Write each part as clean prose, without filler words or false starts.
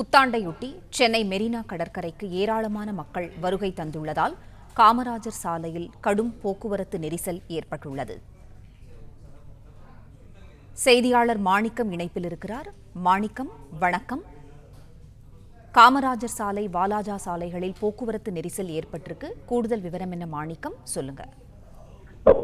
புத்தாண்டையொட்டி சென்னை மெரினா கடற்கரைக்கு ஏராளமான மக்கள் வருகை தந்துள்ளதால் காமராஜர் சாலையில் கடும் போக்குவரத்து நெரிசல் ஏற்பட்டுள்ளது. செய்தியாளர் மாணிக்கம் இணைப்பில் இருக்கிறார். மாணிக்கம், வணக்கம். காமராஜர் சாலை, வாலாஜா சாலைகளில் போக்குவரத்து நெரிசல் ஏற்பட்டிருக்கு. கூடுதல் விவரம் என்ன மாணிக்கம், சொல்லுங்க.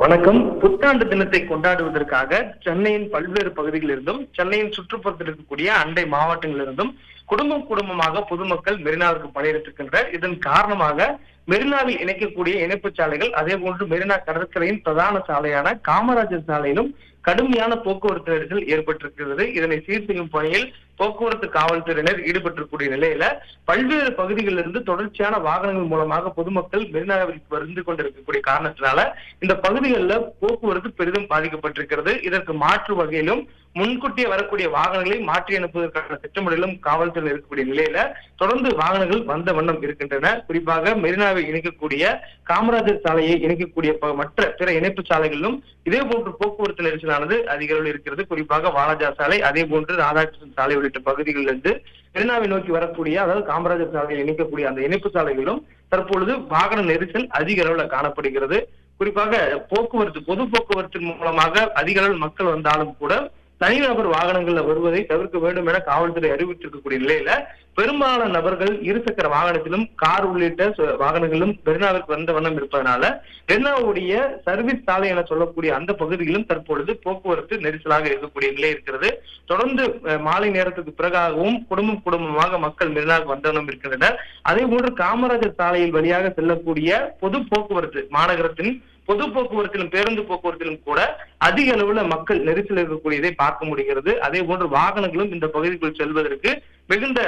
வணக்கம். புத்தாண்டு தினத்தை கொண்டாடுவதற்காக சென்னையின் பல்வேறு பகுதிகளிலிருந்தும் சென்னையின் சுற்றுப்புறத்தில் இருக்கக்கூடிய அண்டை மாவட்டங்களிலிருந்தும் குடும்பமாக பொதுமக்கள் மெரினாவிற்கு பணியெடுத்திருக்கின்ற இதன் காரணமாக மெரினாவில் இணைக்கக்கூடிய இணைப்பு சாலைகள், அதே போன்று மெரினா கடற்கரையின் பிரதான சாலையான காமராஜர் சாலையிலும் கடுமையான போக்குவரத்து நெரிசல் ஏற்பட்டிருக்கிறது. இதனை சீர் செய்யும் பணியில் போக்குவரத்து காவல்துறையினர் ஈடுபட்டிருக்கூடிய நிலையில பல்வேறு பகுதிகளிலிருந்து தொடர்ச்சியான வாகனங்கள் மூலமாக பொதுமக்கள் மெரினாவிற்கு வந்து கொண்டிருக்கக்கூடிய காரணத்தினால இந்த பகுதிகளில் போக்குவரத்து பெரிதும் பாதிக்கப்பட்டிருக்கிறது. இதற்கு மாற்று வகையிலும் முன்கூட்டியே வரக்கூடிய வாகனங்களை மாற்றி அனுப்புவதற்கான திட்டமிடலும் காவல்துறையில் இருக்கக்கூடிய நிலையில தொடர்ந்து வாகனங்கள் வந்த வண்ணம் இருக்கின்றன. குறிப்பாக மெரினாவை இணைக்கக்கூடிய காமராஜர் சாலையை இணைக்கக்கூடிய மற்ற பிற இணைப்பு சாலைகளிலும் இதே போன்று போக்குவரத்து நெரிசலானது அதிக அளவில் இருக்கிறது. குறிப்பாக வாலாஜா சாலை, அதே போன்று ராதாகிருஷ்ணன் சாலை உள்ளிட்ட பகுதிகளிலிருந்து மெரினாவை நோக்கி வரக்கூடிய, அதாவது காமராஜர் சாலையை இணைக்கக்கூடிய அந்த இணைப்பு சாலைகளிலும் தற்பொழுது வாகன நெரிசல் அதிக அளவில் காணப்படுகிறது. குறிப்பாக பொது போக்குவரத்தின் மூலமாக அதிக அளவில் மக்கள் வந்தாலும் கூட தனிநபர் வாகனங்கள்ல வருவதை தவிர்க்க வேண்டும் என காவல்துறை அறிவித்திருக்கக்கூடிய நிலையில பெரும்பாலான நபர்கள் இருசக்கர வாகனத்திலும் கார் உள்ளிட்ட வாகனங்களும் மெரினாவிற்கு வந்த வண்ணம் இருப்பதனால மெரினாவுடைய சர்வீஸ் சாலை என சொல்லக்கூடிய அந்த பகுதியிலும் தற்பொழுது போக்குவரத்து நெரிசலாக இருக்கக்கூடிய நிலை இருக்கிறது. தொடர்ந்து மாலை நேரத்துக்கு பிறகாகவும் குடும்பமாக மக்கள் மெரினாவுக்கு வந்த வண்ணம் இருக்கின்றனர். அதே போன்று காமராஜர் சாலையில் வழியாக செல்லக்கூடிய பொது போக்குவரத்து, மாநகரத்தின் பொது போக்குவரத்திலும் பேருந்து போக்குவரத்திலும் கூட அதிக அளவுல மக்கள் நெரிசல் இருக்கக்கூடியதை பார்க்க முடிகிறது. அதே போன்று வாகனங்களும் இந்த பகுதிக்குள் செல்வதற்கு மிகுந்த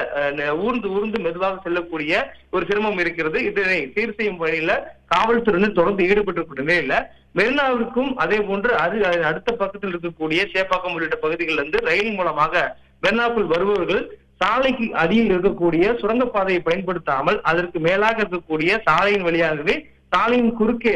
ஊர்ந்து மெதுவாக செல்லக்கூடிய ஒரு சிரமம் இருக்கிறது. இதனை சீர் செய்யும் வழியில காவல்துறையினர் தொடர்ந்து ஈடுபட்டிருக்கிற நிலையில மெரினாவிற்கும் அதே போன்று அடுத்த பக்கத்தில் இருக்கக்கூடிய சேப்பாக்கம் உள்ளிட்ட பகுதிகளில் இருந்து ரயில் மூலமாக மெரினாவுக்குள் வருபவர்கள் சாலைக்கு அடியில் இருக்கக்கூடிய சுரங்கப்பாதையை பயன்படுத்தாமல் அதற்கு மேலாக இருக்கக்கூடிய சாலையின் வழியாகவே சாலையின் குறுக்கே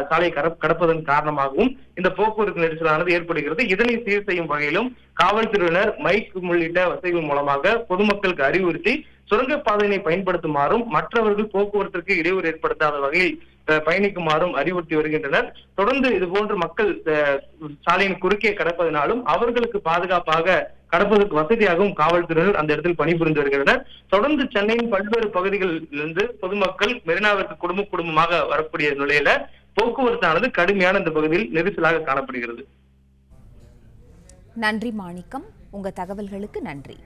சாலையை கடப்பதன் காரணமாகவும் இந்த போக்குவரத்து நெரிசலானது ஏற்படுகிறது. இதனை சீர் செய்யும் வகையிலும் காவல்துறையினர் மைக் உள்ளிட்ட வசதிகள் மூலமாக பொதுமக்களுக்கு அறிவுறுத்தி சுரங்கப்பாதையினை பயன்படுத்துமாறும் மற்றவர்கள் போக்குவரத்திற்கு இடையூறு ஏற்படுத்தாத வகையில் பயணிக்குமாறும் அறிவுறுத்தி வருகின்றனர். தொடர்ந்து இது போன்று மக்கள் சாலையின் குறுக்கே கடப்பதனாலும் அவர்களுக்கு பாதுகாப்பாக கடப்பதற்கு வசதியாகவும் காவல்துறையினர் அந்த இடத்தில் பணிபுரிந்து வருகின்றனர். தொடர்ந்து சென்னையின் பல்வேறு பகுதிகளிலிருந்து பொதுமக்கள் மெரினாவிற்கு குடும்பமாக வரக்கூடிய நிலையில போக்குவரத்தானது கடுமையான இந்த பகுதியில் நெரிசலாக காணப்படுகிறது. நன்றி மாணிக்கம், உங்க தகவல்களுக்கு நன்றி.